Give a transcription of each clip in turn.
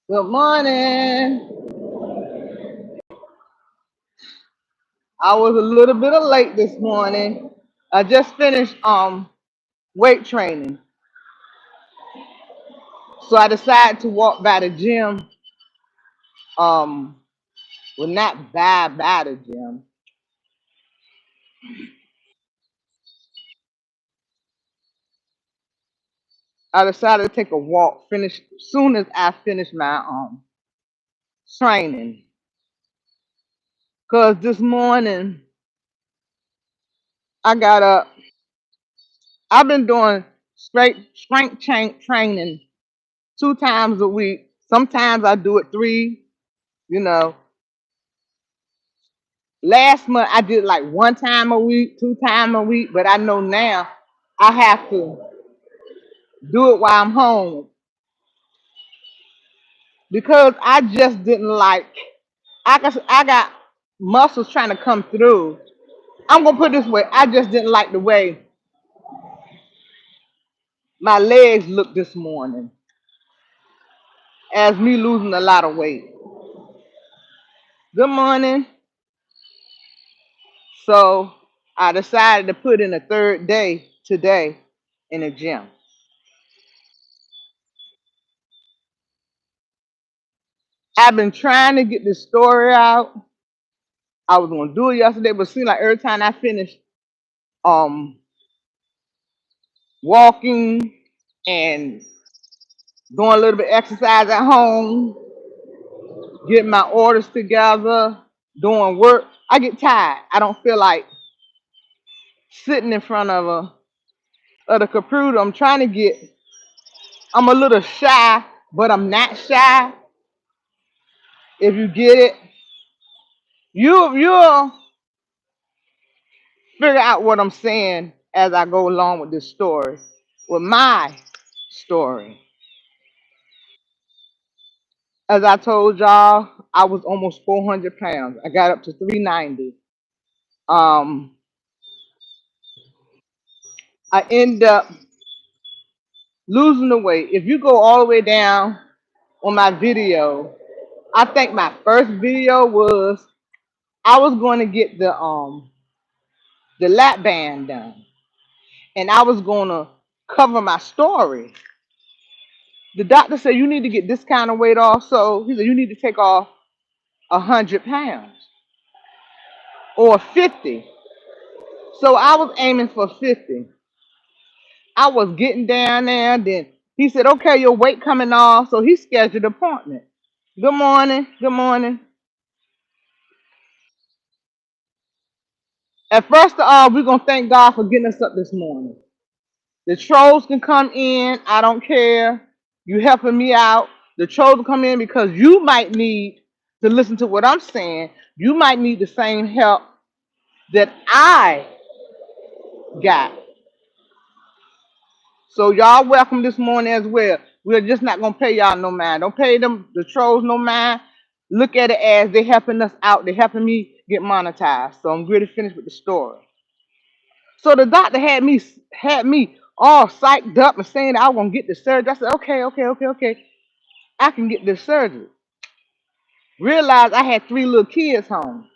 Good morning. I was a little bit of late this morning. I just finished weight training. So I decided to walk by the gym. Um well, not by the gym. I decided to take a walk finish soon as I finished my training. Cause this morning I got up. I've been doing training 2 times a week. Sometimes I do it three, you know. Last month I did like 1 time a week, 2 times a week, but I know now I have to do it while I'm home because I just didn't like. I got muscles trying to come through. I'm gonna put it this way: I just didn't like the way my legs looked this morning, as me losing a lot of weight. Good morning. So I decided to put in a third day today in the gym. I've been trying to get this story out. I was gonna do it yesterday, but it seemed like every time I finished um walking and doing a little bit of exercise at home, getting my orders together, doing work, I get tired. I don't feel like sitting in front of the computer. I'm trying to get. I'm a little shy, but I'm not shy. If you get it, you'll figure out what I'm saying as I go along with this story, with my story. As I told y'all, I was almost 400 pounds. I got up to 390. Um, I end up losing the weight. If you go all the way down on my video, I think my first video was I was going to get the lap band done, and I was going to cover my story. The doctor said you need to get this kind of weight off, so he said you need to take off 100 pounds or 50. So I was aiming for 50. I was getting down there. Then he said, okay, your weight coming off. So he scheduled an appointment. Good morning. Good morning. And first of all, we're going to thank God for getting us up this morning. The trolls can come in. I don't care. You helping me out. The trolls will come in because you might need to listen to what I'm saying. You might need the same help that I got. So y'all welcome this morning as well. We're just not gonna pay y'all no mind. Don't pay them the trolls no mind. Look at it as they helping us out. They helping me get monetized. So I'm really finished with the story. So the doctor had me all psyched up and saying that I was gonna get the surgery. I said, okay. I can get this surgery. Realized I had 3 little kids home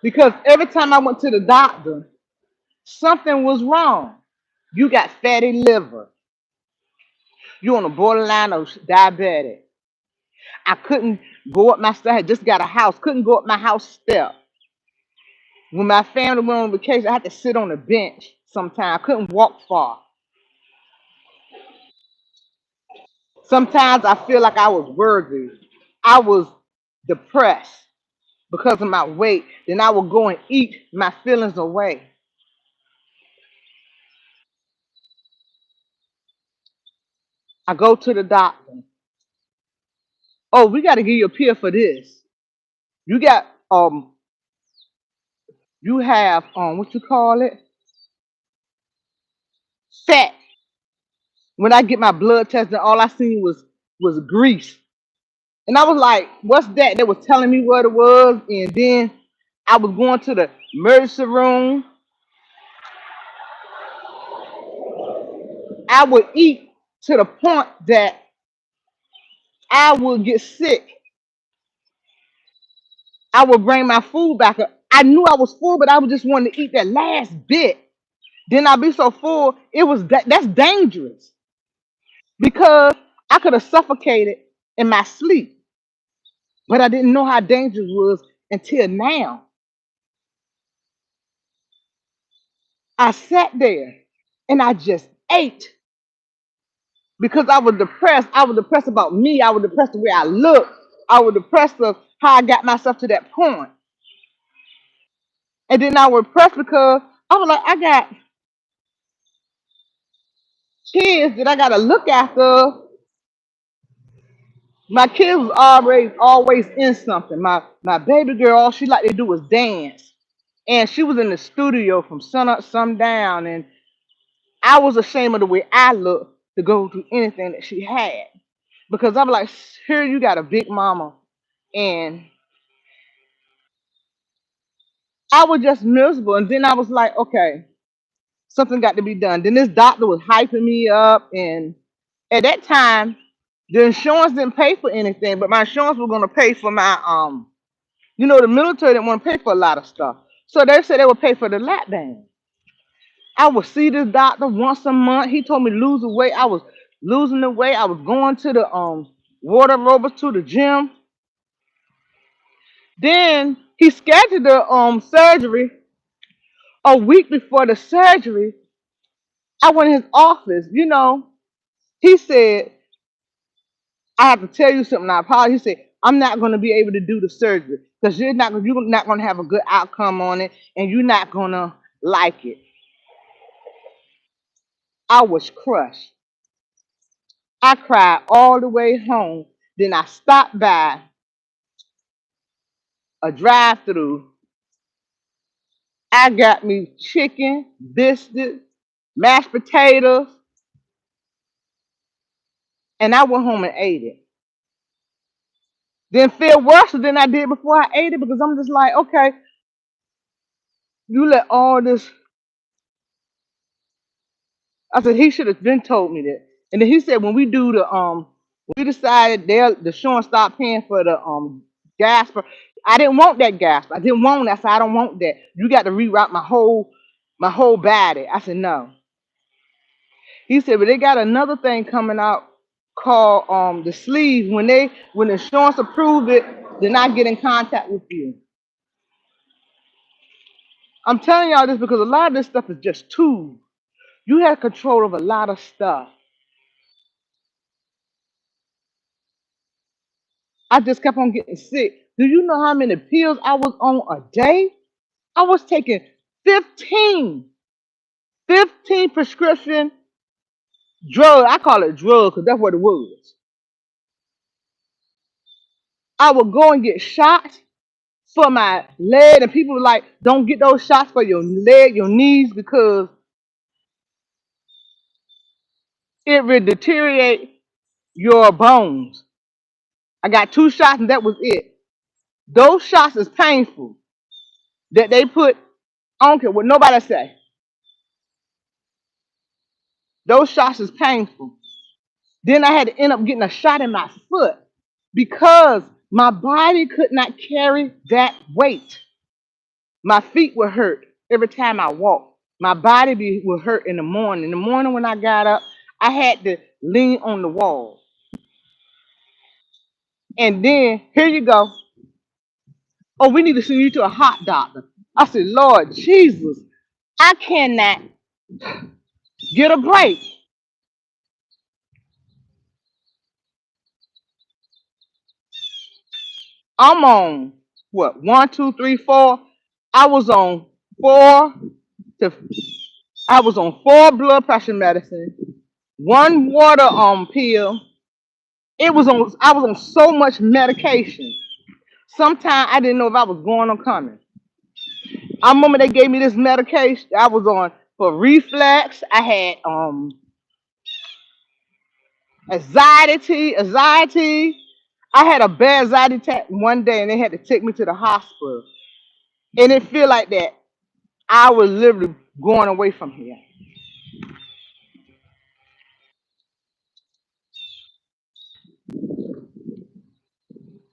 because every time I went to the doctor, something was wrong. You got fatty liver. You're on the borderline of diabetic. I couldn't go up my step. I had just got a house. Couldn't go up my house step. When my family went on vacation, I had to sit on a bench sometimes. I couldn't walk far. Sometimes I feel like I was worthy. I was depressed because of my weight. Then I would go and eat my feelings away. I go to the doctor. Oh, we got to give you a pill for this. You got you have what you call it? Fat. When I get my blood tested, all I seen was grease. And I was like, what's that? They was telling me what it was. And then I was going to the emergency room. I would eat. to the point that I would get sick. I would bring my food back up. I knew I was full, but I was just wanting to eat that last bit. Then I'd be so full, that's dangerous because I could have suffocated in my sleep, but I didn't know how dangerous it was until now. I sat there and I just ate because I was depressed. I was depressed about me. I was depressed the way I looked. I was depressed of how I got myself to that point. And then I was depressed because I was like, I got kids that I gotta look after. My kids was always in something. My baby girl, all she liked to do was dance. And she was in the studio from sun up, sundown. And I was ashamed of the way I looked to go through anything that she had. Because I'm like, here you got a big mama. And I was just miserable. And then I was like, okay, something got to be done. Then this doctor was hyping me up. And at that time, the insurance didn't pay for anything, but my insurance was gonna pay for my the military didn't want to pay for a lot of stuff. So they said they would pay for the lap band. I would see this doctor once a month. He told me to lose the weight. I was losing the weight. I was going to the water aerobics to the gym. Then he scheduled the surgery a week before the surgery. I went in his office. He said, I have to tell you something. I apologize. He said, I'm not going to be able to do the surgery because you're not going to have a good outcome on it and you're not going to like it. I was crushed. I cried all the way home. Then I stopped by a drive-through. I got me chicken, biscuits, mashed potatoes, and I went home and ate it. Then feel worse than I did before I ate it because I'm just like, okay, you let all this. I said he should have been told me that. And then he said we decided the insurance stopped paying for the gas. I didn't want that gas. I didn't want that. I said I don't want that. You got to reroute my whole body. I said no. He said, but they got another thing coming out called the sleeve. When the insurance approve it, then I get in contact with you. I'm telling y'all this because a lot of this stuff is just tools. You have control of a lot of stuff. I just kept on getting sick. Do you know how many pills I was on a day? I was taking 15, 15 prescription drugs. I call it drugs because that's what it was. I would go and get shots for my leg, and people were like, don't get those shots for your leg, your knees, because it will deteriorate your bones. I got 2 shots, and that was it. Those shots is painful that they put, I don't care what nobody say. Those shots is painful. Then I had to end up getting a shot in my foot because my body could not carry that weight. My feet were hurt every time I walked. My body would hurt in the morning. In the morning when I got up, I had to lean on the wall. And then here you go. Oh, we need to send you to a hot doctor. I said, Lord Jesus, I cannot get a break. I'm on what, one, two, three, four. I was on four to I was on 4 blood pressure medicine, 1 water pill. I was on so much medication. Sometimes I didn't know if I was going or coming. I remember they gave me this medication I was on for reflex. I had anxiety. I had a bad anxiety attack one day and they had to take me to the hospital. And it feel like that I was literally going away from here.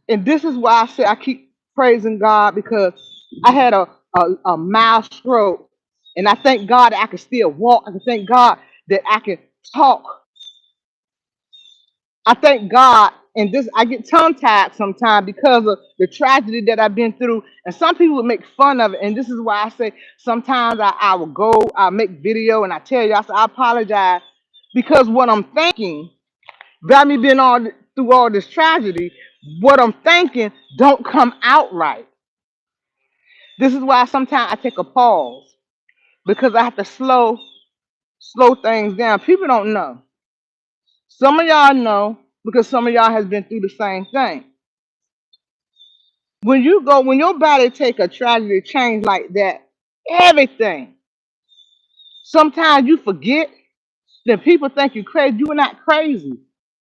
And this is why I say I keep praising God, because I had a mild stroke. And I thank God that I can still walk. I can thank God that I can talk. I thank God. And this, I get tongue tied sometimes because of the tragedy that I've been through. And some people would make fun of it. And this is why I say sometimes I will go, I make video and I tell you, I say, I apologize, because what I'm thinking, by me being through all this tragedy, what I'm thinking don't come out right. This is why sometimes I take a pause, because I have to slow things down. People don't know. Some of y'all know because some of y'all has been through the same thing. When your body take a tragedy change like that, everything. Sometimes you forget that people think you crazy. You are not crazy.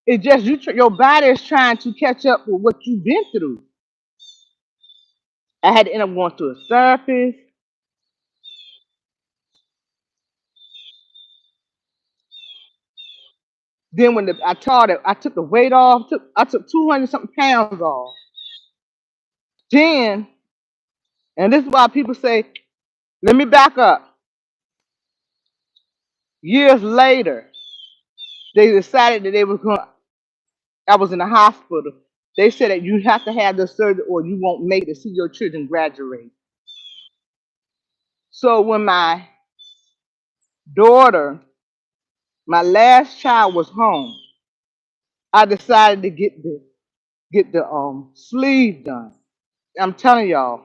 It's just your body is trying to catch up with what you've been through. I had to end up going to a therapist. Then when I taught it, I took the weight off. I took 200 something pounds off. Then, and this is why people say, let me back up. Years later, they decided that they was going. I was in the hospital. They said that you have to have the surgery or you won't make it to see your children graduate. So when my daughter, my last child, was home, I decided to get the sleeve done. I'm telling y'all,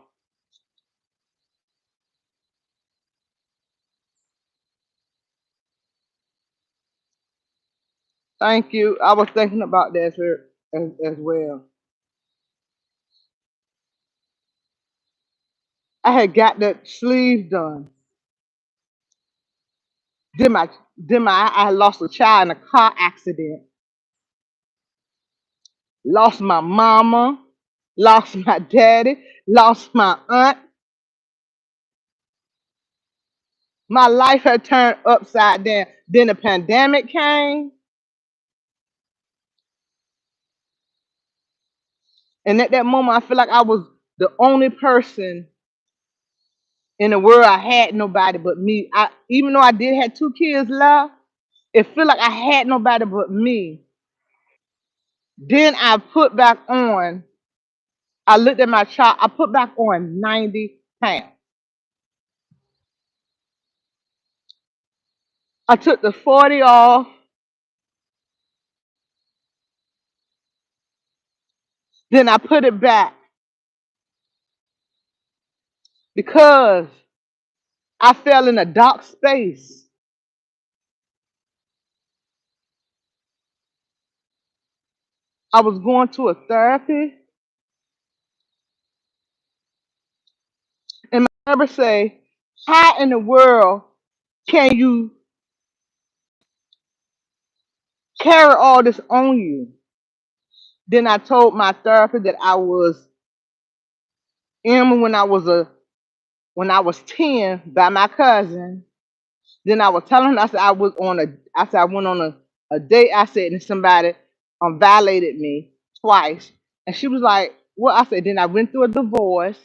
thank you. I was thinking about that as well. I had got that sleeve done. Then my I lost a child in a car accident. Lost my mama, lost my daddy, lost my aunt. My life had turned upside down. Then the pandemic came, and at that moment, I feel like I was the only person in the world. I had nobody but me. Even though I did have two kids left, it felt like I had nobody but me. Then I put back on. I looked at my chart. I put back on 90 pounds. I took the 40 off. Then I put it back because I fell in a dark space. I was going to a therapy, and my therapist say, "How in the world can you carry all this on you?" Then I told my therapist that I was in when I was 10 by my cousin. Then I was telling her, I said I said I went on a date. I said, and somebody violated me twice. And she was like, "Well," I said, then I went through a divorce.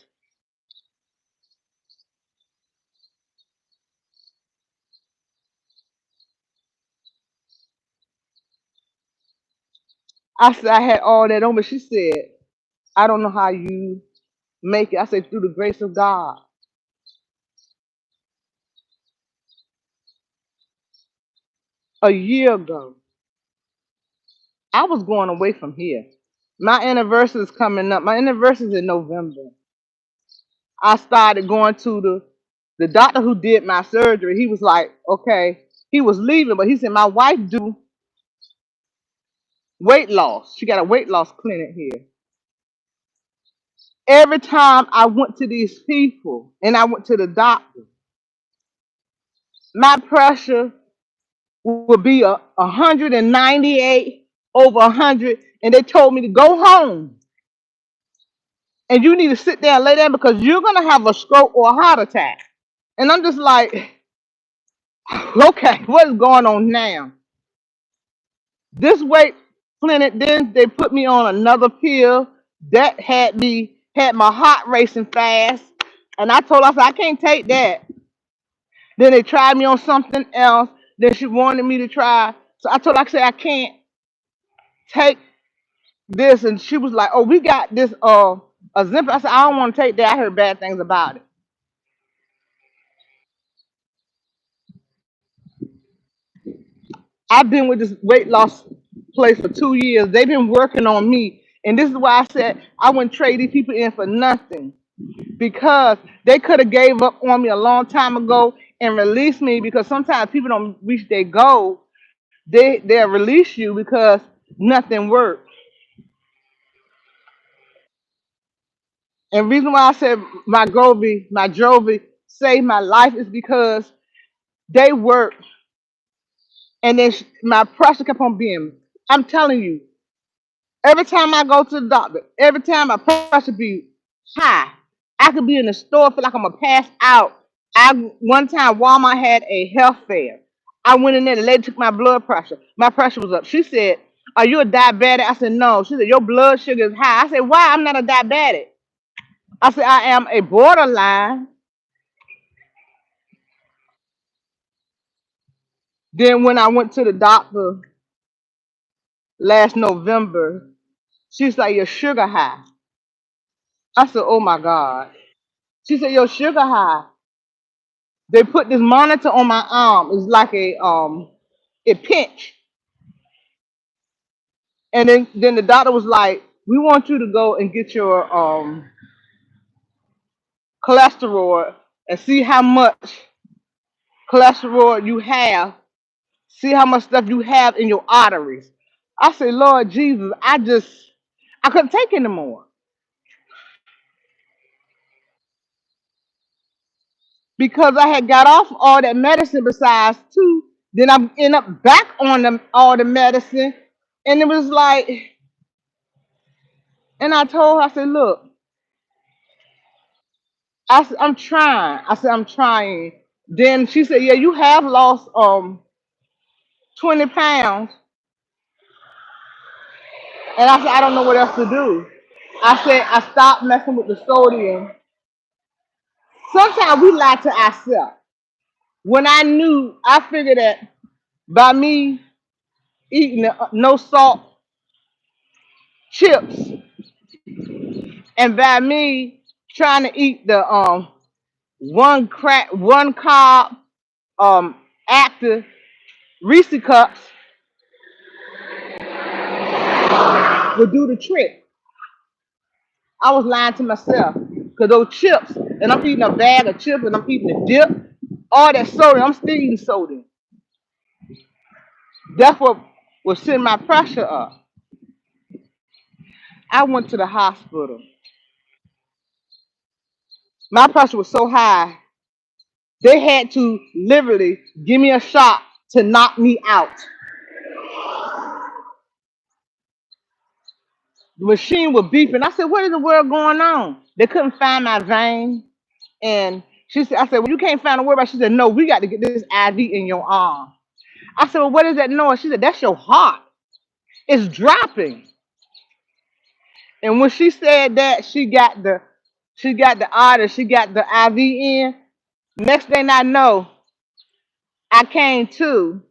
I said I had all that on, but she said, "I don't know how you make it." I said, "Through the grace of God." A year ago, I was going away from here. My anniversary is coming up. My anniversary is in November. I started going to the doctor who did my surgery. He was like, okay, he was leaving, but he said my wife do weight loss. She got a weight loss clinic here. Every time I went to these people and I went to the doctor, my pressure would be 198 over 100, and they told me to go home and you need to sit there and lay down because you're gonna have a stroke or a heart attack. And I'm just like, okay, what's going on now? This weight clinic, then they put me on another pill. That had my heart racing fast. And I told her, I said, I can't take that. Then they tried me on something else. Then she wanted me to try. So I told her, I said, I can't take this. And she was like, oh, we got this a zipper. I said, I don't want to take that. I heard bad things about it. I've been with this weight loss place for 2 years. They've been working on me. And this is why I said I wouldn't trade these people in for nothing. Because they could have gave up on me a long time ago and released me, because sometimes people don't reach their goal. They'll release you because nothing worked. And reason why I said my Jovi saved my life is because they worked, and then my pressure kept on being. I'm telling you, every time I go to the doctor, every time my pressure be high, I could be in the store, feel like I'm gonna pass out. I One time Walmart had a health fair. I went in there, the lady took my blood pressure. My pressure was up. She said, "Are you a diabetic?" I said, "No." She said, "Your blood sugar is high." I said, "Why? I'm not a diabetic." I said, "I am a borderline." Then when I went to the doctor last November, she's like, "Your sugar high." I said, "Oh my God." She said, "Your sugar high." They put this monitor on my arm. It's like it pinch. And then the doctor was like, "We want you to go and get your cholesterol and see how much cholesterol you have, see how much stuff you have in your arteries." I said, "Lord Jesus, I couldn't take anymore because I had got off all that medicine besides two. Then I end up back on all the medicine, and it was like, and I told her, I said, look, I'm trying. I said, I'm trying. Then she said, yeah, you have lost 20 pounds. And I said, I don't know what else to do. I said, I stopped messing with the sodium. Sometimes we lie to ourselves. When I figured that by me eating the, no salt chips, and by me trying to eat the one carb um active Reese cups would do the trick. I was lying to myself because those chips, and I'm eating a bag of chips, and I'm eating the dip, all that soda, I'm still eating soda. That's what was sending my pressure up. I went to the hospital. My pressure was so high, they had to literally give me a shot to knock me out. The machine was beeping. I said, "What is the world going on?" They couldn't find my vein. And I said, "Well, you can't find a word about it." She said, "No, we got to get this IV in your arm." I said, "Well, what is that noise?" She said, "That's your heart. It's dropping." And when she said that, she got the order, she got the IV in. Next thing I know, I came to.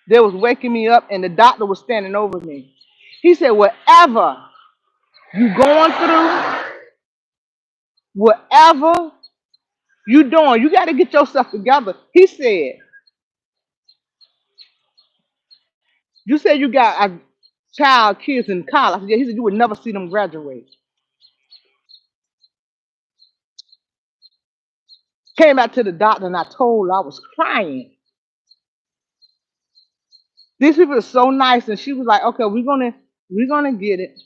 They was waking me up, and the doctor was standing over me. He said, "Whatever you going through, whatever you doing, you got to get yourself together." He said, "You said you got a child, kids in college." I said, "Yeah." He said, "You would never see them graduate." Came back to the doctor, and I told her I was crying. These people are so nice, and she was like, "Okay, we're gonna get it."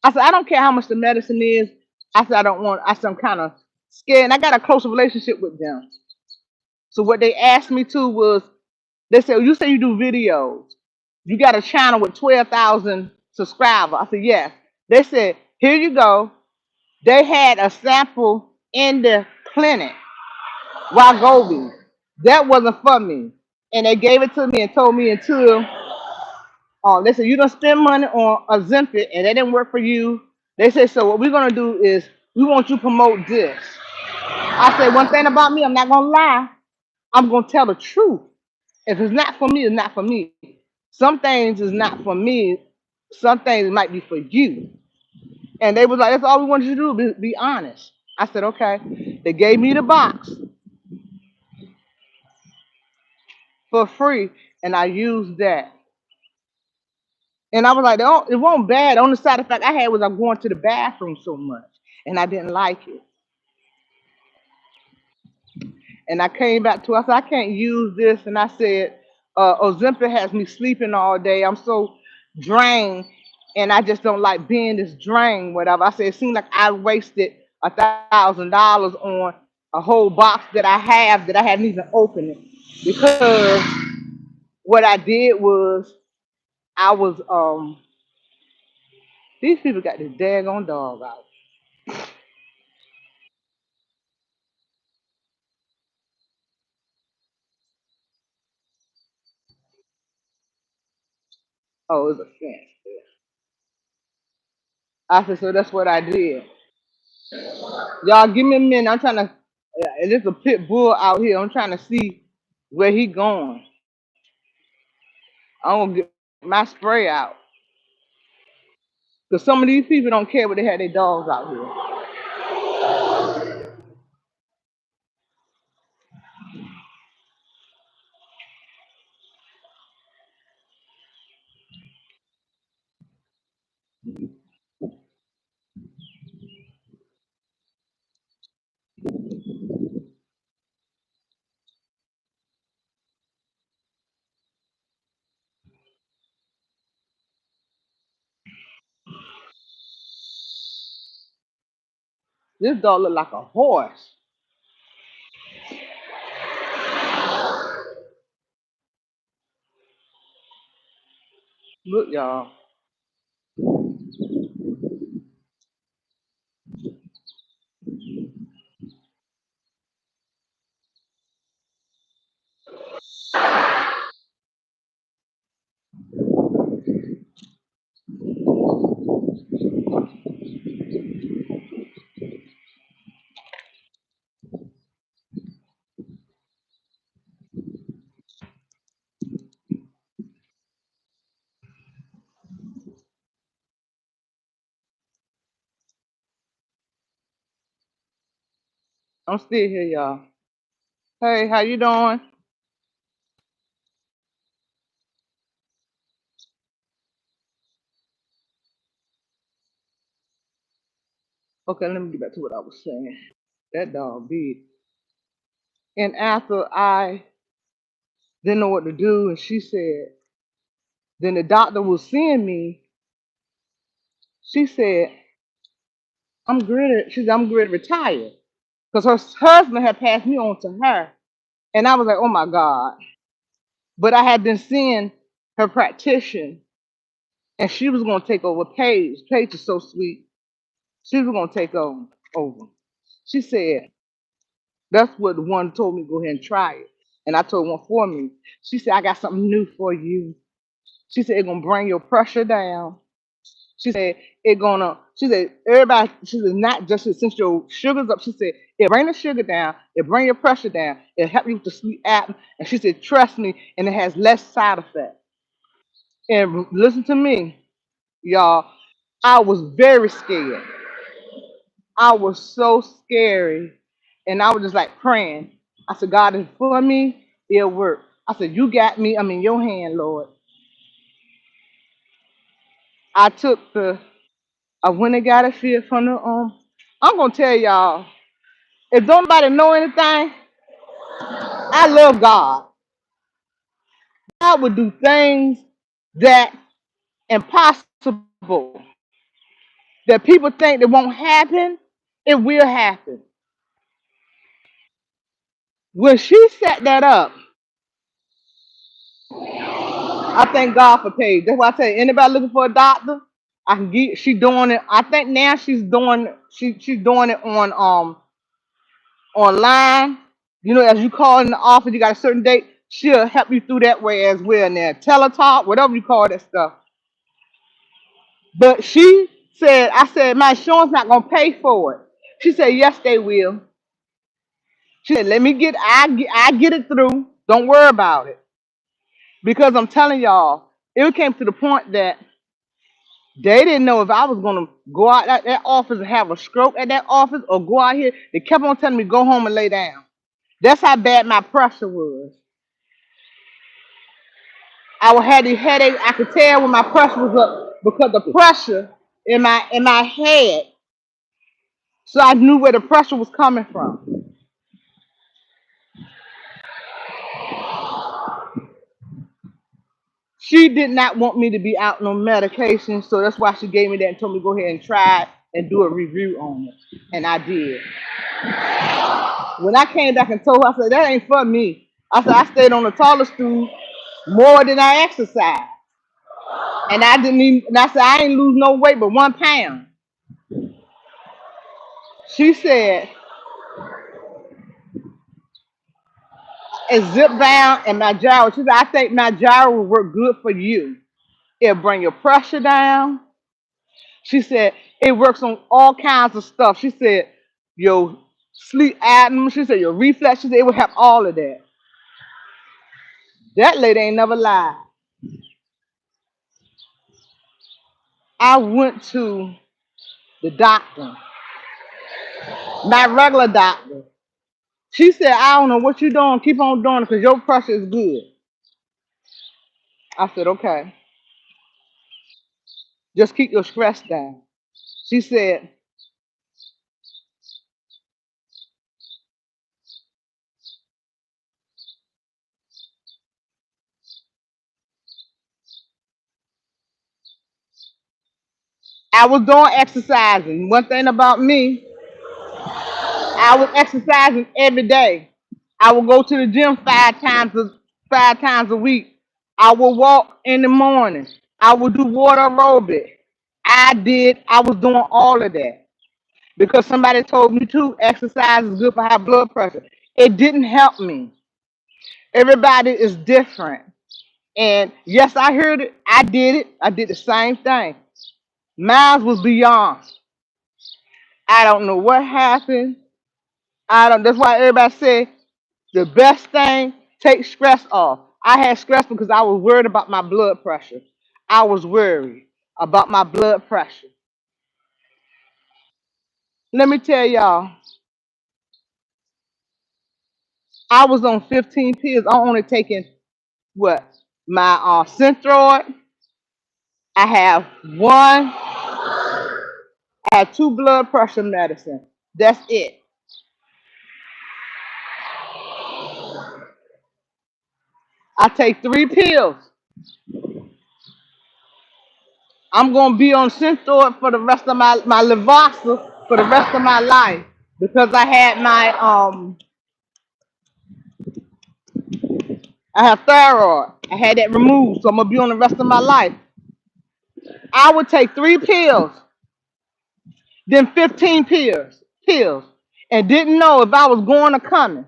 I said, "I don't care how much the medicine is." I said, "I don't want." I said, "I'm kind of scared," and I got a close relationship with them. So what they asked me to was, they said, "You say you do videos. You got a channel with 12,000 subscribers." I said, "Yes." They said, "Here you go." They had a sample in the clinic, Wagobi. That wasn't for me. And they gave it to me and told me until They said you don't spend money on Ozempic and that didn't work for you. They said so. What we're gonna do is we want you to promote this. I said one thing about me, I'm not gonna lie. I'm gonna tell the truth. If it's not for me, it's not for me. Some things is not for me. Some things might be for you. And they was like, that's all we want you to do, be honest. I said, okay. They gave me the box for free, and I used that. And I was like, oh, it wasn't bad. The only side effect I had was I'm going to the bathroom so much, and I didn't like it. And I came back to, I said, I can't use this. And I said, Ozempic has me sleeping all day. I'm so drained, and I just don't like being this drained, whatever. I said, it seemed like I wasted $1,000 on a whole box that I have that I hadn't even opened it. Because what I did was, I was, these people got this daggone dog out. Oh, it's a fence. I said, so that's what I did. Y'all give me a minute. I'm trying to. There's a pit bull out here. I'm trying to see where he going. I'm gonna get my spray out because some of these people don't care what they have their dogs out here. This dog look like a horse. Look, y'all. I'm still here, y'all. Hey, how you doing? Okay, let me get back to what I was saying. That dog big. And after I didn't know what to do, and she said, then the doctor was seeing me. She said, I'm good. She said, I'm good to retire. Because her husband had passed me on to her. And I was like, oh my God. But I had been seeing her practitioner, and she was going to take over Paige. Paige is so sweet. She was going to take over. She said, that's what the one told me, go ahead and try it. And I told one for me. She said, I got something new for you. She said, it's going to bring your pressure down. She said, she said, everybody, she said, not just since your sugar's up, she said, it bring the sugar down, it bring your pressure down, it help you with the sleep apnea. And she said, trust me, and it has less side effects. And listen to me, y'all, I was very scared. I was so scary. And I was just like praying. I said, God is for me, it'll work. I said, you got me, I'm in your hand, Lord. I took I went and got a fit from the I'm gonna tell y'all, if don't nobody know anything, I love God. God would do things that impossible, that people think that won't happen, it will happen. When she set that up, I thank God for Paige. That's why I tell you, anybody looking for a doctor, I can get. She doing it. I think now she's doing it on online. You know, as you call in the office, you got a certain date. she'll help you through that way as well. Now, teletalk, whatever you call that stuff. But she said, I said, my insurance not gonna pay for it. She said, yes, they will. She said, I get it through. Don't worry about it. Because I'm telling y'all, it came to the point that they didn't know if I was gonna go out that office and have a stroke at that office or go out here. They kept on telling me go home and lay down. That's how bad my pressure was. Had these headaches. I could tell when my pressure was up because the pressure in my head. So I knew where the pressure was coming from. She did not want me to be out no medication, so that's why she gave me that and told me to go ahead and try it and do a review on it. And I did. When I came back and told her, I said, that ain't for me. I said, I stayed on the taller stool more than I exercised. And I didn't even, and I said, I ain't lose no weight but 1 pound. She said, it's zip down and my gyro. She said, I think my gyro will work good for you. It'll bring your pressure down. She said, it works on all kinds of stuff. She said, your sleep apnea. She said, your reflex. She said, it will have all of that. That lady ain't never lied. I went to the doctor, my regular doctor. She said, I don't know what you're doing. Keep on doing it because your pressure is good. I said, okay. Just keep your stress down. She said, I was doing exercising. One thing about me, I was exercising every day. I would go to the gym 5 times a week. I would walk in the morning. I would do water aerobic. I was doing all of that because somebody told me to exercise is good for high blood pressure. It didn't help me. Everybody is different. And yes, I heard it. I did it. I did the same thing. Mine was beyond. I don't know what happened. I don't. That's why everybody say the best thing take stress off. I had stress because I was worried about my blood pressure. I was worried about my blood pressure. Let me tell y'all, I was on 15 pills. I'm only taking what my Synthroid. I have one. I have two blood pressure medicine. That's it. I take 3 pills. I'm gonna be on Synthroid for the rest of my Levassa for the rest of my life because I have thyroid. I had that removed, so I'm gonna be on the rest of my life. I would take 3 pills, then 15 pills, and didn't know if I was going or coming.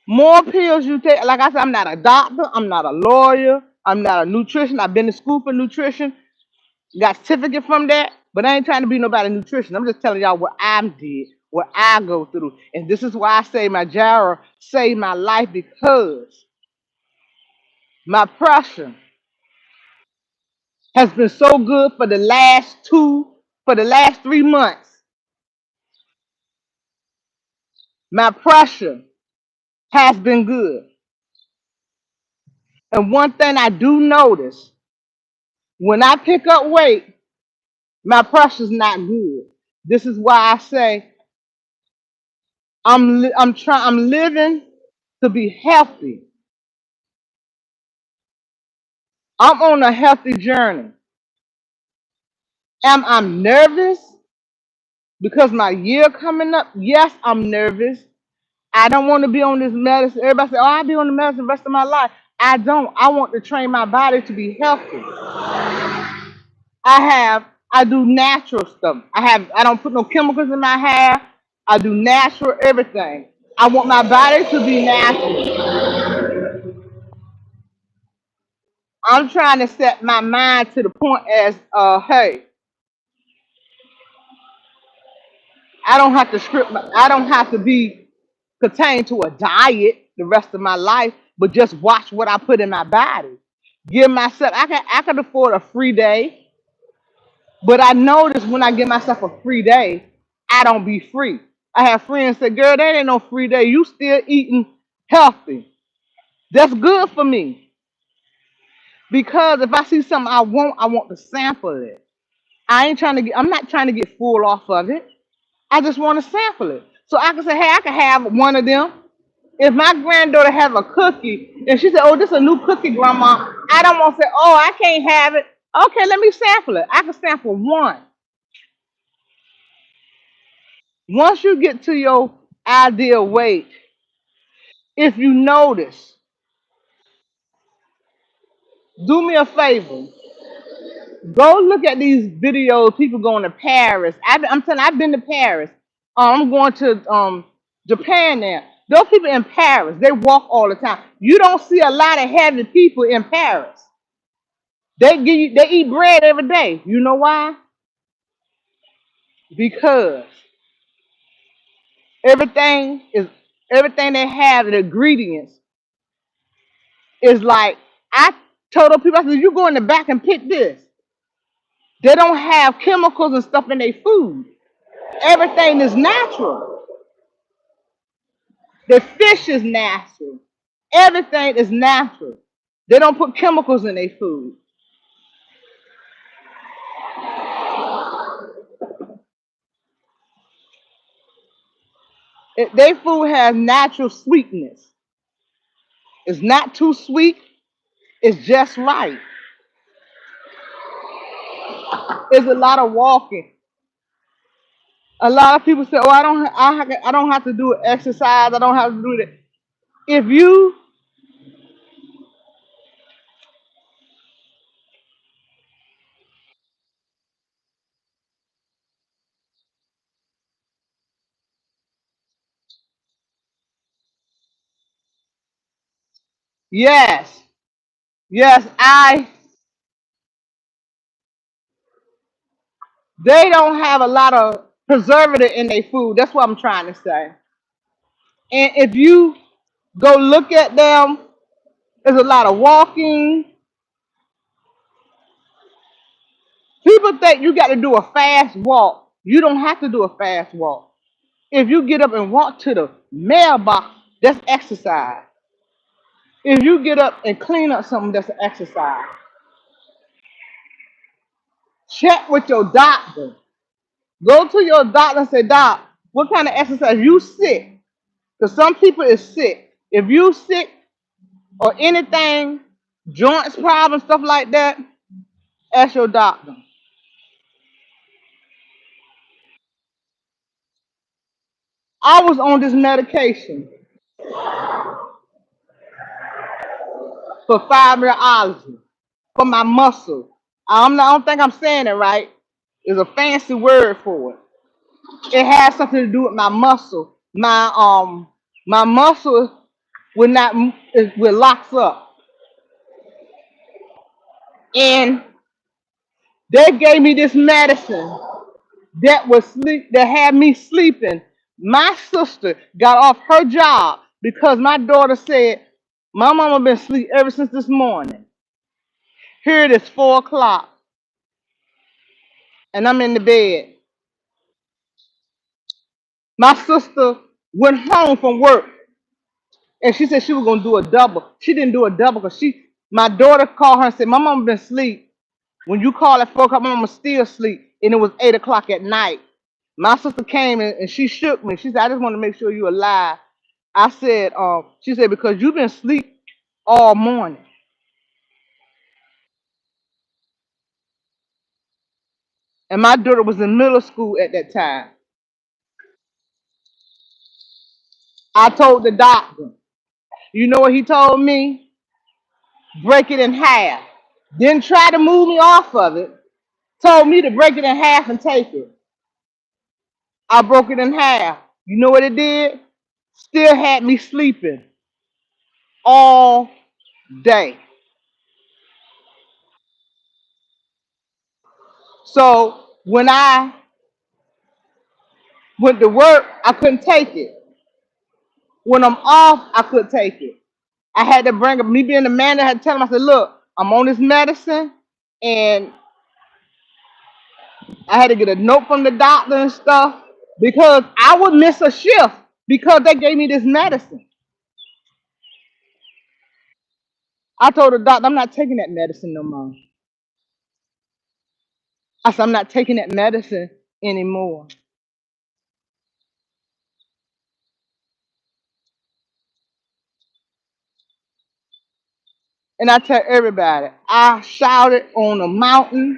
More pills you take, like I said, I'm not a doctor, I'm not a lawyer, I'm not a nutrition. I've been to school for nutrition, got certificate from that, but I ain't trying to be nobody nutrition. I'm just telling y'all what I did, what I go through. And this is why I say my gyro saved my life because my pressure has been so good for the last 3 months. My pressure has been good. And one thing I do notice, when I pick up weight, my pressure's not good. This is why I say I'm living to be healthy. I'm on a healthy journey. Am I nervous because my year coming up? Yes, I'm nervous. I don't want to be on this medicine. Everybody say, "Oh, I'll be on the medicine the rest of my life." I don't. I want to train my body to be healthy. I do natural stuff. I don't put no chemicals in my hair. I do natural everything. I want my body to be natural. I'm trying to set my mind to the point as, hey, I don't have to I don't have to be contained to a diet the rest of my life, but just watch what I put in my body. Give myself, I can afford a free day, but I notice when I give myself a free day, I don't be free. I have friends say, girl, that ain't no free day. You still eating healthy. That's good for me. Because if I see something I want to sample it. I'm not trying to get full off of it. I just want to sample it. So I can say, hey, I can have one of them. If my granddaughter have a cookie and she said, oh, this is a new cookie, grandma, I don't want to say, oh, I can't have it. Okay, let me sample it. I can sample one. Once you get to your ideal weight, if you notice, do me a favor. Go look at these videos. People going to Paris. I'm telling you, I've been to Paris. I'm going to Japan now. Those people in Paris, they walk all the time. You don't see a lot of heavy people in Paris. They eat bread every day. You know why? Because everything is everything they have, the ingredients is like I told those people, I said, you go in the back and pick this. They don't have chemicals and stuff in their food. Everything is natural. The fish is natural. Everything is natural. They don't put chemicals in their food. Their food has natural sweetness. It's not too sweet. It's just right. It's a lot of walking. A lot of people say, "Oh, I don't have to do exercise. I don't have to do that." If you, yes, yes, they don't have a lot of preservative in their food. That's what I'm trying to say. And if you go look at them, there's a lot of walking. People think you got to do a fast walk. You don't have to do a fast walk. If you get up and walk to the mailbox, that's exercise. If you get up and clean up something, that's an exercise. Check with your doctor. Go to your doctor and say, Doc, what kind of exercise? You sick? Because some people is sick. If you sick or anything, joints problems, stuff like that, ask your doctor. I was on this medication for fibromyalgia for my muscle. I don't think I'm saying it right. It's a fancy word for it. It has something to do with my muscle. My muscle will not it will locks up, and they gave me this medicine that had me sleeping. My sister got off her job because my daughter said, my mama been asleep ever since this morning. Here it is 4 o'clock and I'm in the bed. My sister went home from work and she said she was gonna do a double. She didn't do a double because my daughter called her and said, my mama been asleep. When you call at 4 o'clock, my mama still asleep. And it was 8 o'clock at night. My sister came and she shook me. She said, I just want to make sure you're alive. I said, she said, because you've been asleep all morning. And my daughter was in middle school at that time. I told the doctor, you know what he told me? Break it in half. Didn't try to move me off of it. Told me to break it in half and take it. I broke it in half. You know what it did? Still had me sleeping all day. So when I went to work, I couldn't take it. When I'm off, I couldn't take it. I had to bring up me being the manager. I had to tell him, I said, look, I'm on this medicine, and I had to get a note from the doctor and stuff because I would miss a shift because they gave me this medicine. I told the doctor, I'm not taking that medicine no more. I said, I'm not taking that medicine anymore. And I tell everybody, I shouted on a mountain.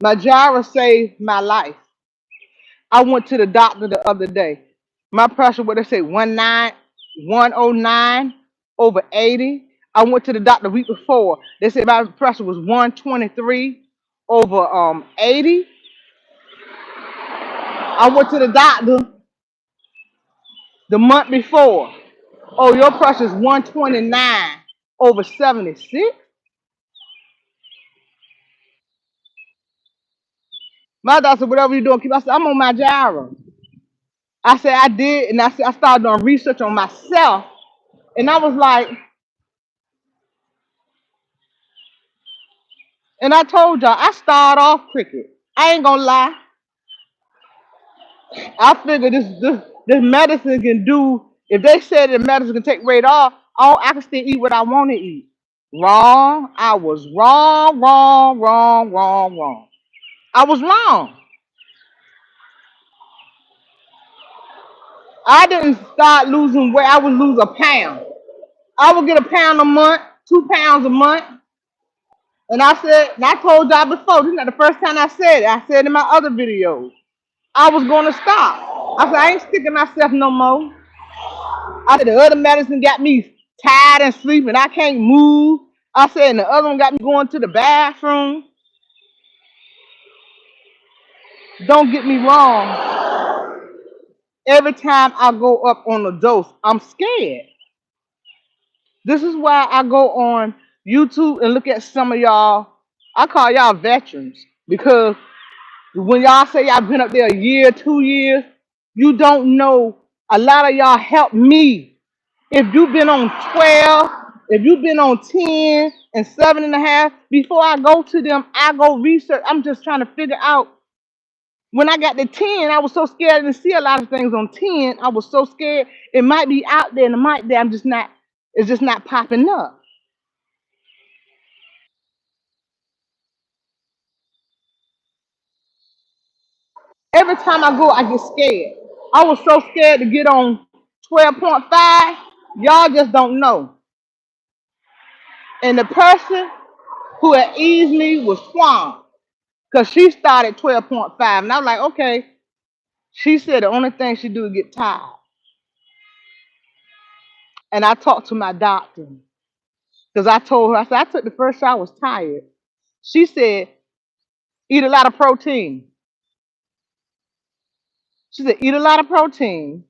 My gyra saved my life. I went to the doctor the other day. My pressure, what they say, 109 over 80. I went to the doctor the week before. They said my pressure was 123 over 80. I went to the doctor the month before. Oh, your pressure is 129 over 76. My doctor said, whatever you're doing, keep. I said, I'm on my gyro. I said, I did, and I said, I started doing research on myself. And I was like, and I told y'all, I started off cricket. I ain't gonna lie. I figured this medicine can do, if they said the medicine can take weight off, I can still eat what I want to eat. Wrong. I was wrong, wrong, wrong, wrong, wrong. I was wrong. I didn't start losing weight. I would lose a pound. I would get a pound a month, 2 pounds a month. And I said, and I told y'all before, this is not the first time I said it. I said in my other videos, I was going to stop. I said, I ain't sticking myself no more. I said, the other medicine got me tired and sleeping. I can't move. I said, and the other one got me going to the bathroom. Don't get me wrong. Every time I go up on a dose, I'm scared. This is why I go on YouTube and look at some of y'all. I call y'all veterans because when y'all say y'all been up there a year, 2 years, you don't know. A lot of y'all helped me. If you've been on 12, if you've been on 10 and 7.5, before I go to them, I go research. I'm just trying to figure out. When I got to 10, I was so scared to see a lot of things on 10. I was so scared it might be out there and it might be. I'm just not, it's just not popping up. Every time I go, I get scared. I was so scared to get on 12.5. Y'all just don't know. And the person who had eased me was Swan, because she started 12.5. And I was like, okay. She said the only thing she do is get tired. And I talked to my doctor because I told her, I said, I took the first shot, I was tired. She said, eat a lot of protein. She said, eat a lot of protein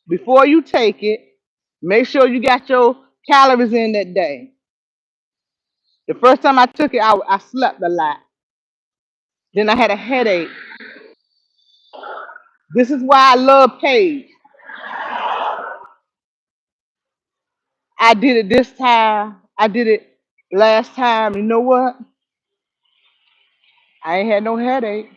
before you take it. Make sure you got your calories in that day. The first time I took it, I slept a lot. Then I had a headache. This is why I love Paige. I did it this time. I did it last time. You know what? I ain't had no headache.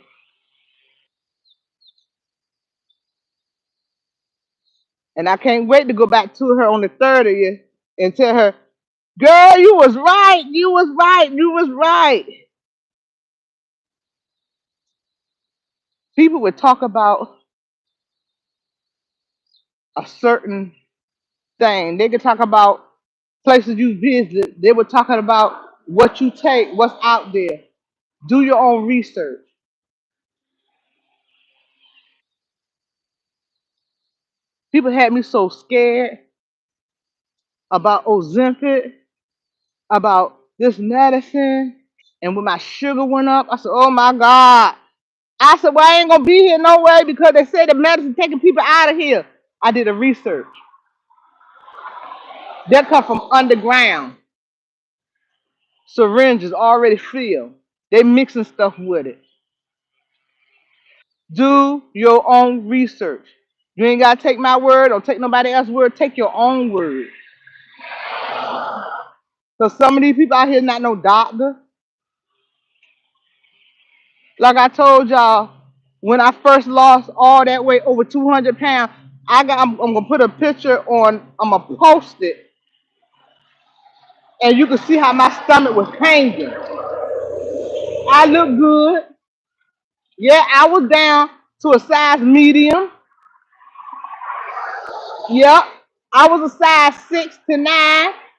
And I can't wait to go back to her on the 30th and tell her, girl, you was right. You was right. You was right. People would talk about a certain thing. They could talk about places you visit. They were talking about what you take, what's out there. Do your own research. People had me so scared about Ozempic, about this medicine. And when my sugar went up, I said, oh my God. I said, well, I ain't gonna be here no way because they said the medicine taking people out of here. I did a research. That come from underground. syringes already filled. They mixing stuff with it. Do your own research. You ain't gotta take my word or take nobody else's word. Take your own word. Cause some of these people out here not no doctor. Like I told y'all, when I first lost all that weight, over 200 pounds, I'm gonna put a picture on. I'm gonna post it, and you can see how my stomach was hanging. I look good. Yeah, I was down to a size medium. Yep, I was a size 6 to 9.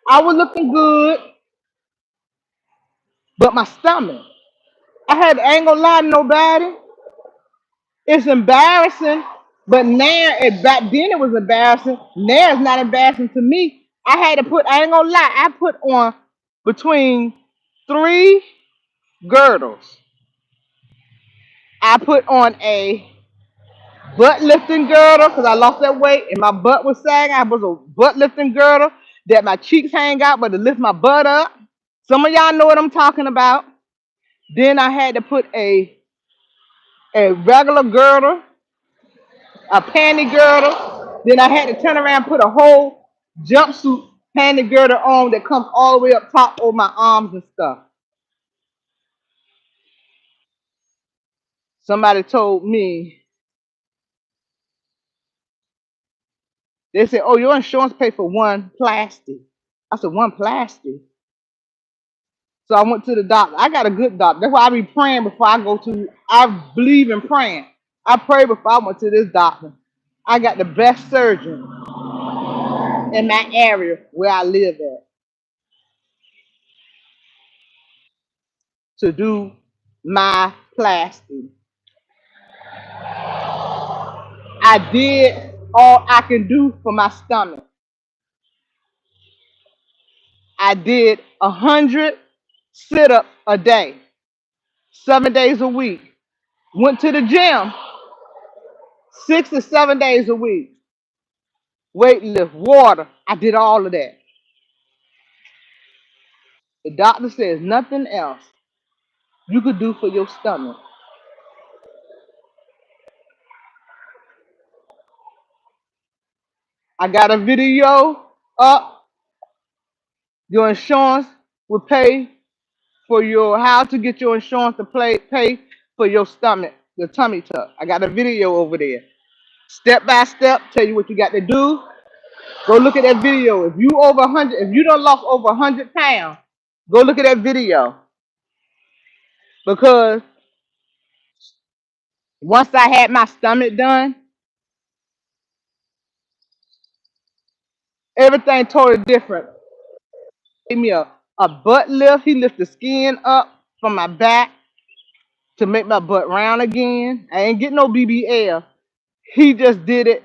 I was looking good, but my stomach. I ain't gonna lie to nobody. It's embarrassing, but now, back then it was embarrassing. Now it's not embarrassing to me. I ain't gonna lie, I put on between 3 girdles. I put on a butt lifting girdle because I lost that weight and my butt was sagging. I was a butt lifting girdle that my cheeks hang out, but to lift my butt up. Some of y'all know what I'm talking about. Then I had to put a regular girdle, a panty girdle. Then I had to turn around and put a whole jumpsuit panty girdle on that comes all the way up top over my arms and stuff. Somebody told me, they said, "Oh, your insurance paid for one plastic." I said, "One plastic?" So I went to the doctor. I got a good doctor. That's why I be praying before I go to. I believe in praying. I pray before I went to this doctor. I got the best surgeon in my area where I live at to do my plastic. I did all I can do for my stomach. I did 100 sit-ups a day, 7 days a week. Went to the gym 6 to 7 days a week. Weight lift, water. I did all of that. The doctor says nothing else you could do for your stomach. I got a video up. Your insurance will pay for your how to get your insurance to pay for your stomach, your tummy tuck. I got a video over there. Step by step, tell you what you got to do. Go look at that video. If you over 100, if you don't lost over 100 pounds, go look at that video. Because once I had my stomach done, everything totally different. Gave me a butt lift. He lifted the skin up from my back to make my butt round again. I ain't getting no BBL. He just did it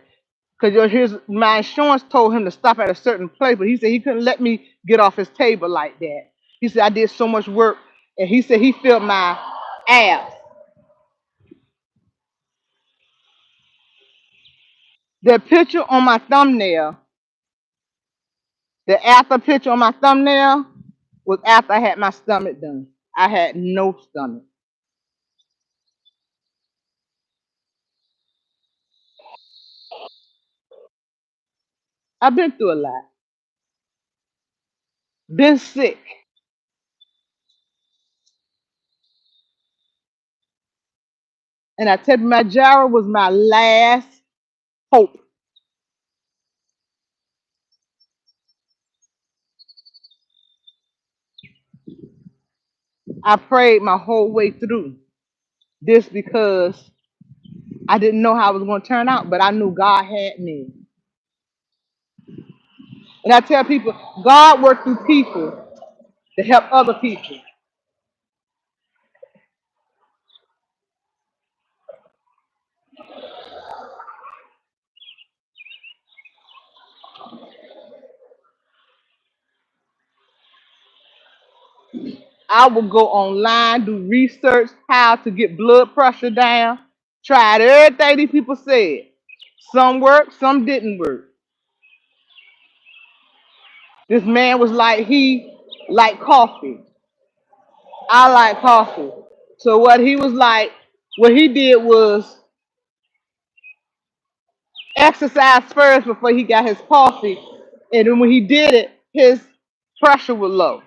because my insurance told him to stop at a certain place, but he said he couldn't let me get off his table like that. He said I did so much work, and he said he felt my abs. The picture on my thumbnail, the after picture on my thumbnail, was after I had my stomach done. I had no stomach. I've been through a lot. Been sick. And I tell you, my Jara was my last hope. I prayed my whole way through this because I didn't know how it was going to turn out, but I knew God had me. And I tell people, God worked through people to help other people. I would go online, do research, how to get blood pressure down, tried everything these people said. Some worked, some didn't work. This man was like, he liked coffee. I like coffee. So what he was like, what he did was exercise first before he got his coffee, and then when he did it, his pressure was low.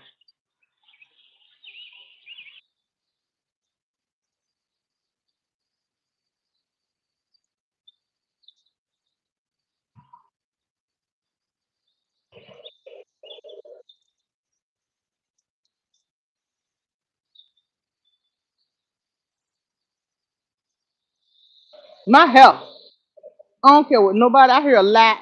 My health. I don't care what nobody. I hear a lot.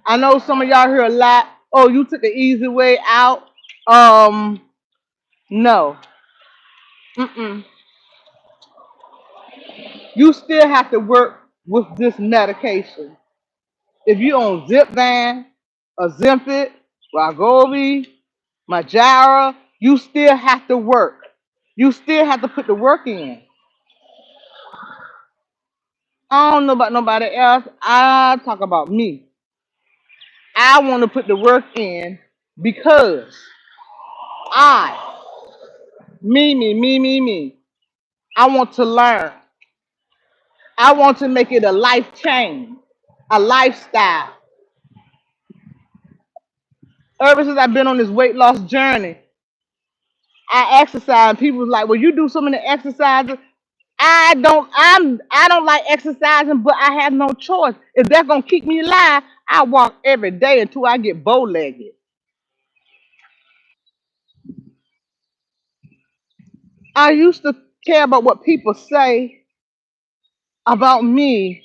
I know some of y'all hear a lot. Oh, you took the easy way out. No. Mm-mm. You still have to work with this medication. If you on Zipvan, Ozempic, Wegovy, Majara, you still have to work. You still have to put the work in. I don't know about nobody else. I talk about me. I want to put the work in because I, me. I want to learn. I want to make it a life change, a lifestyle. Ever since I've been on this weight loss journey, I exercise. People was like, "Well, you do so many exercises." I don't like exercising, but I have no choice. If that's gonna keep me alive, I walk every day until I get bow legged. I used to care about what people say about me.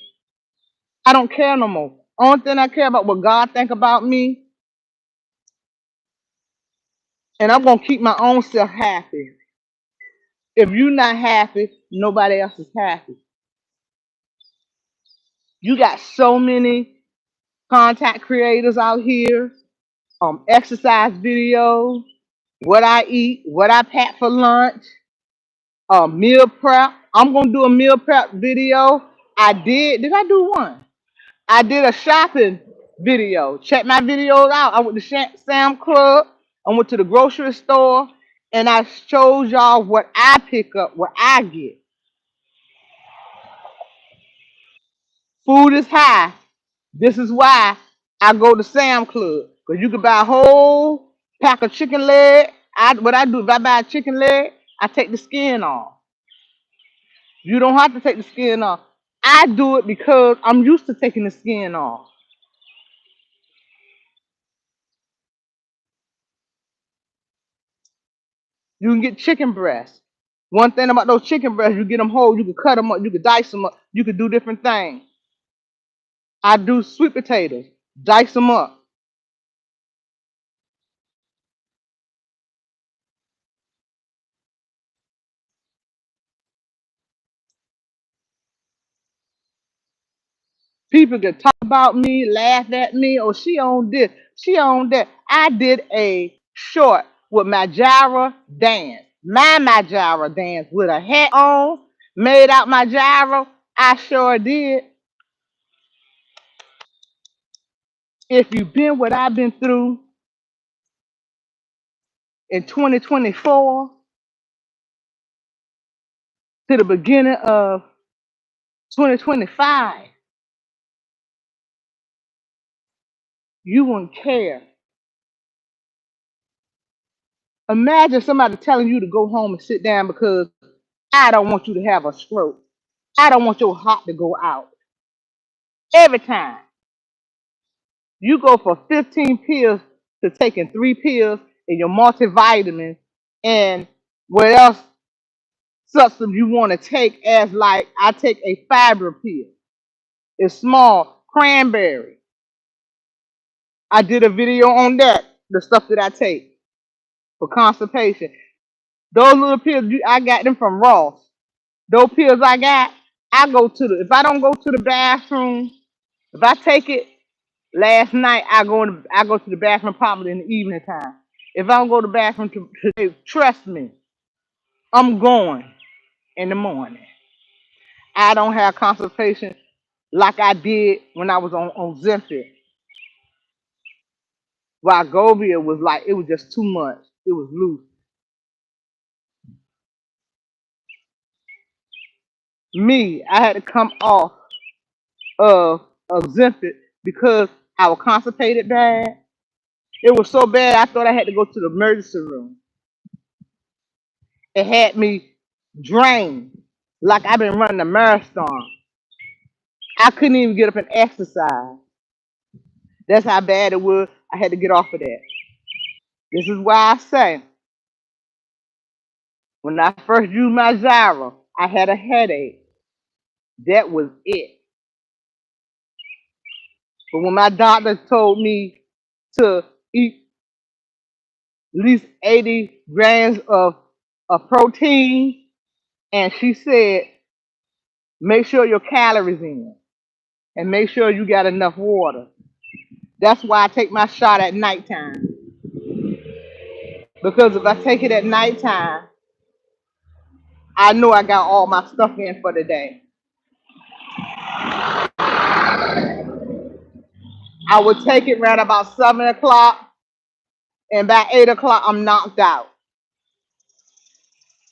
I don't care no more. Only thing I care about what God think about me, and I'm gonna keep my own self happy. If you're not happy, nobody else is happy. You got so many contact creators out here, exercise videos, what I eat, what I pack for lunch, meal prep. I'm gonna do a meal prep video. I did. Did I do one? I did a shopping video. Check my videos out. I went to Sam Club. I went to the grocery store, and I showed y'all what I pick up, what I get. Food is high. This is why I go to Sam Club. Because you can buy a whole pack of chicken leg. What I do, if I buy a chicken leg, I take the skin off. You don't have to take the skin off. I do it because I'm used to taking the skin off. You can get chicken breasts. One thing about those chicken breasts, you get them whole, you can cut them up, you can dice them up, you can do different things. I do sweet potatoes, dice them up. People can talk about me, laugh at me, or she on this, she on that. I did a short with my gyra dance, my gyra dance with a hat on, made out my gyro. I sure did. If you've been what I've been through in 2024 to the beginning of 2025, you wouldn't care. Imagine somebody telling you to go home and sit down because I don't want you to have a stroke. I don't want your heart to go out. Every time you go for 15 pills to taking 3 pills and your multivitamin and what else substance you want to take, as like I take a fiber pill. It's small, cranberry. I did a video on that, the stuff that I take for constipation. Those little pills, I got them from Ross. Those pills I got, I go to the, if I don't go to the bathroom, if I take it last night, I go to the bathroom probably in the evening time. If I don't go to the bathroom today, trust me, I'm going in the morning. I don't have constipation like I did when I was on Ozempic. While Govia was like, it was just too much. It was loose. I had to come off of Ozempic because I was constipated bad. It was so bad I thought I had to go to the emergency room. It had me drained like I've been running a marathon. I couldn't even get up and exercise. That's how bad it was. I had to get off of that. This is why I say when I first used my Zyra, I had a headache. That was it. But when my doctor told me to eat at least 80 grams of protein, and she said, make sure your calories in and make sure you got enough water. That's why I take my shot at nighttime. Because if I take it at nighttime, I know I got all my stuff in for the day. I would take it right about 7 o'clock, and by 8 o'clock, I'm knocked out.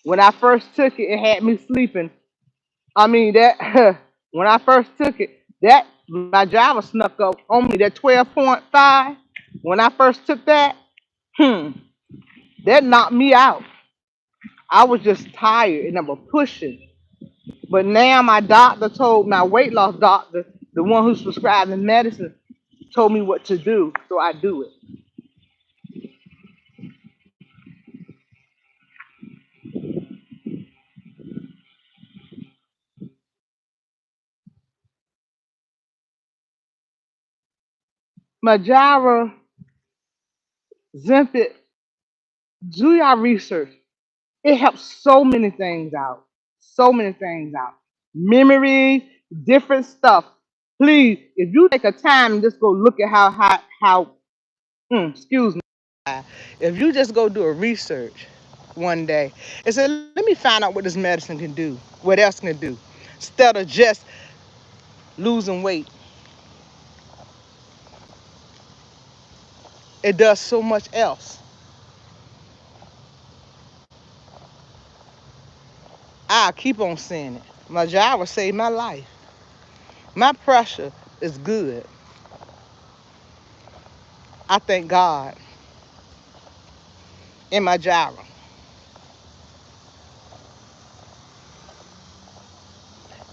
When I first took it, it had me sleeping. I mean that when I first took it, that my Java snuck up on me. That 12.5. When I first took that, hmm, that knocked me out. I was just tired and I was pushing. But now my doctor told my weight loss doctor, the one who's prescribing medicine, told me what to do, so I do it. Majara, Zempic, do your research. It helps so many things out. So many things out. Memory, different stuff. Please, if you take a time and just go look at excuse me. If you just go do a research one day and say, let me find out what this medicine can do, what else can do, instead of just losing weight. It does so much else. I'll keep on saying it. My Java saved my life. My pressure is good. I thank God in my Java.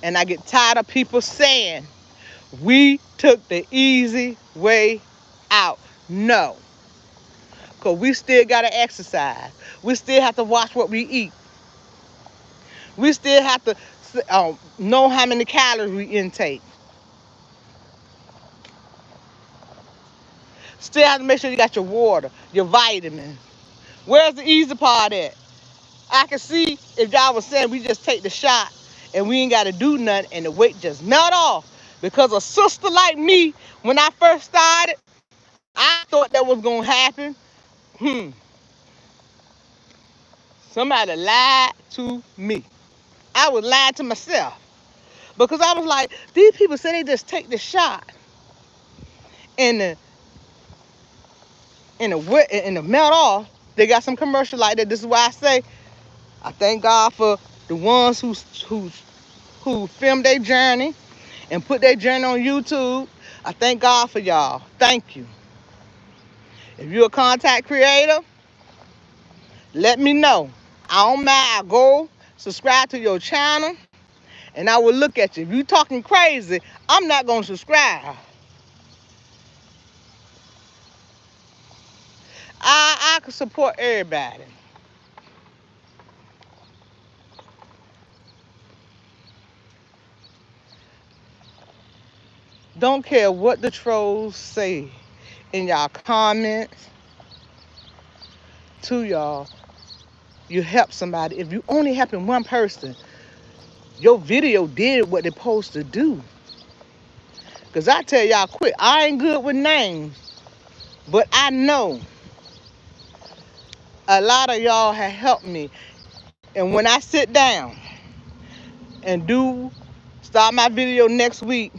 And I get tired of people saying, we took the easy way out. No, because we still got to exercise. We still have to watch what we eat. We still have to know how many calories we intake. Still have to make sure you got your water, your vitamins. Where's the easy part at? I can see if y'all was saying we just take the shot and we ain't got to do nothing and the weight just melt off. Because a sister like me, when I first started, I thought that was going to happen. Somebody lied to me. I was lying to myself. Because I was like, these people say they just take the shot and the melt off. They got some commercial like that. This is why I say I thank God for the ones who filmed their journey and put their journey on YouTube. I thank God for y'all. Thank you. If you're a content creator, let me know. I don't mind. I go subscribe to your channel and I will look at you. If you talking crazy, I'm not going to subscribe. I can support everybody. Don't care what the trolls say in y'all comments to y'all. You help somebody. If you only helping one person, your video did what it's supposed to do. Because I tell y'all quick, I ain't good with names, but I know a lot of y'all have helped me. And when I sit down and start my video next week,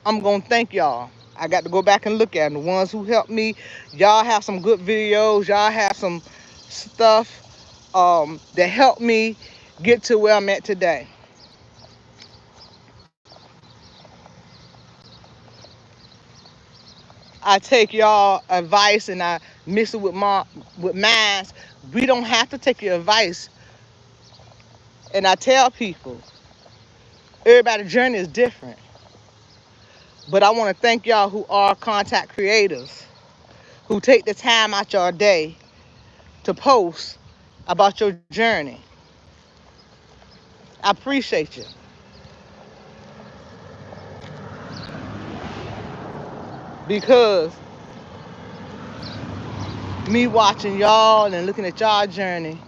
I'm going to thank y'all. I got to go back and look at them. The ones who helped me, y'all have some good videos. Y'all have some stuff that helped me get to where I'm at today. I take y'all advice and I mix it with mine. We don't have to take your advice. And I tell people, everybody's journey is different. But I want to thank y'all who are content creators, who take the time out your day to post about your journey. I appreciate you. Because me watching y'all and looking at y'all journey,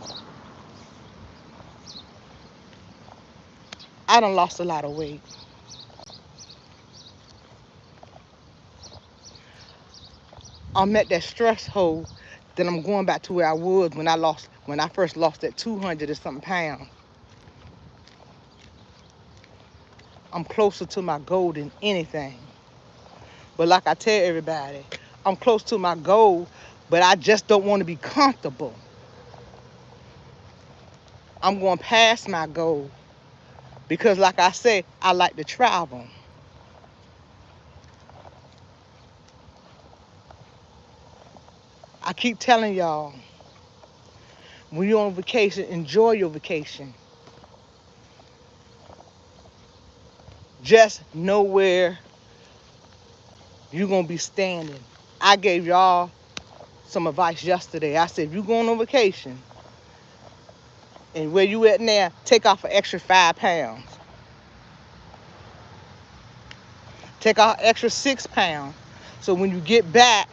I done lost a lot of weight. I'm at that stress hole that I'm going back to where I was when I first lost that 200 and something pounds. I'm closer to my goal than anything. But like I tell everybody, I'm close to my goal, but I just don't want to be comfortable. I'm going past my goal because like I said, I like to travel. I keep telling y'all, when you're on vacation, enjoy your vacation. Just know where you're going to be standing. I gave y'all some advice yesterday. I said, if you're going on vacation and where you at now, take off an extra 5 pounds. Take off extra 6 pounds. So when you get back,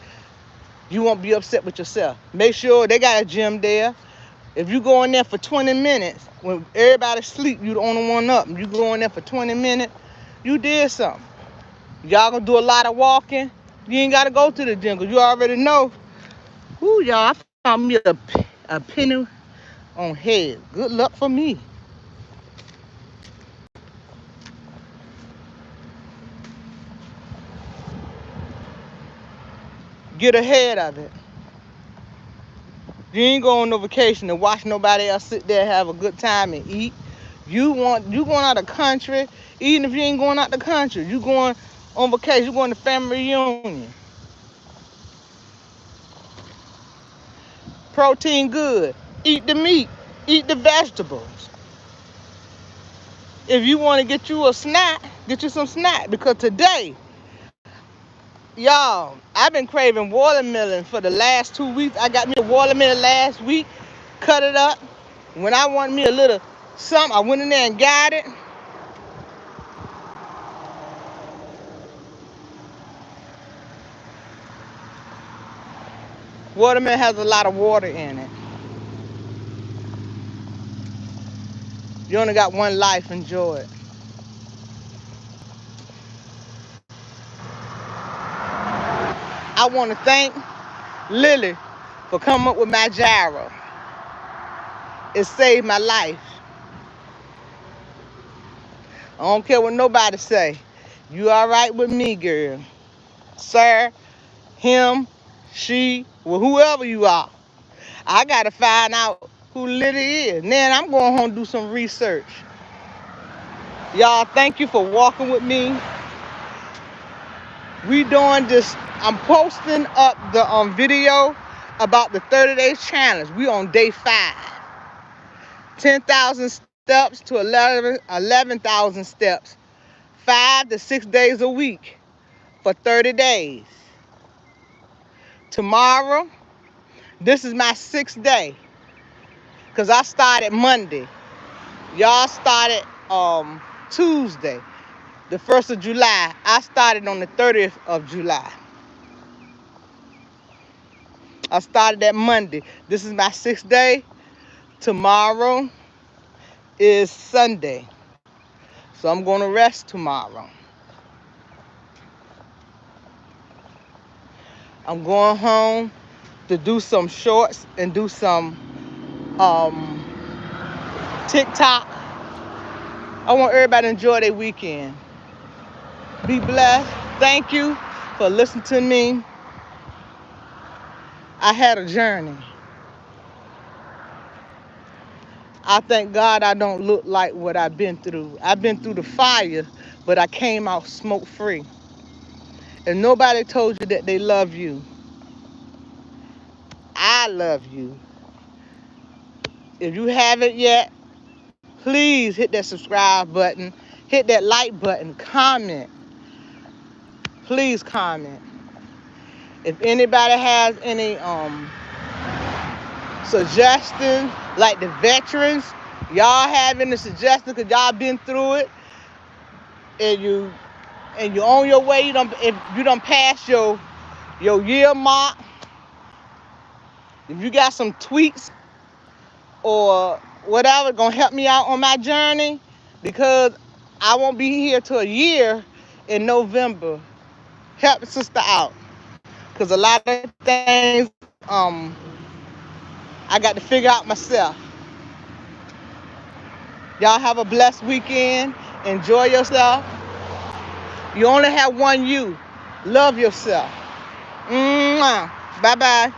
you won't be upset with yourself. Make sure they got a gym there. If you go in there for 20 minutes, when everybody's asleep, you the only one up. And you go in there for 20 minutes, you did something. Y'all gonna do a lot of walking. You ain't gotta go to the gym because you already know. Ooh, y'all, I found me a penny on head. Good luck for me. Get ahead of it. You ain't going on no vacation to watch nobody else sit there and have a good time and eat. You going out of the country, even if you ain't going out the country, you going on vacation, you going to family reunion. Protein good. Eat the meat. Eat the vegetables. If you want to get you a snack, get you some snack. Because today, y'all, I've been craving watermelon for the last 2 weeks. I got me a watermelon last week, cut it up. When I wanted me a little something, I went in there and got it. Watermelon has a lot of water in it. You only got one life, enjoy it. I want to thank Lily for coming up with my gyro. It saved my life. I don't care what nobody say. You all right with me, girl. Sir, him, she, well, whoever you are. I got to find out who Lily is. Then I'm going home and do some research. Y'all, thank you for walking with me. We doing this. I'm posting up the video about the 30 days challenge. We on day 5. 10,000 steps to 11,000 steps. 5 to 6 days a week for 30 days. Tomorrow, this is my 6th day. Because I started Monday. Y'all started Tuesday, the 1st of July. I started on the 30th of July. I started that Monday. This is my 6th day. Tomorrow is Sunday. So I'm going to rest tomorrow. I'm going home to do some shorts and do some TikTok. I want everybody to enjoy their weekend. Be blessed. Thank you for listening to me. I had a journey. I thank God I don't look like what I've been through. I've been through the fire, but I came out smoke free. If nobody told you that they love you, I love you. If you haven't yet, please hit that subscribe button, hit that like button, comment. Please comment. If anybody has any suggestions, like the veterans, y'all have any suggestions because y'all been through it, and you on your way, if you don't pass your year mark, if you got some tweaks or whatever gonna help me out on my journey, because I won't be here till a year in November. Help the sister out, because a lot of things I got to figure out myself. Y'all have a blessed weekend. Enjoy yourself. You only have one you. Love yourself. Mwah. Bye-bye.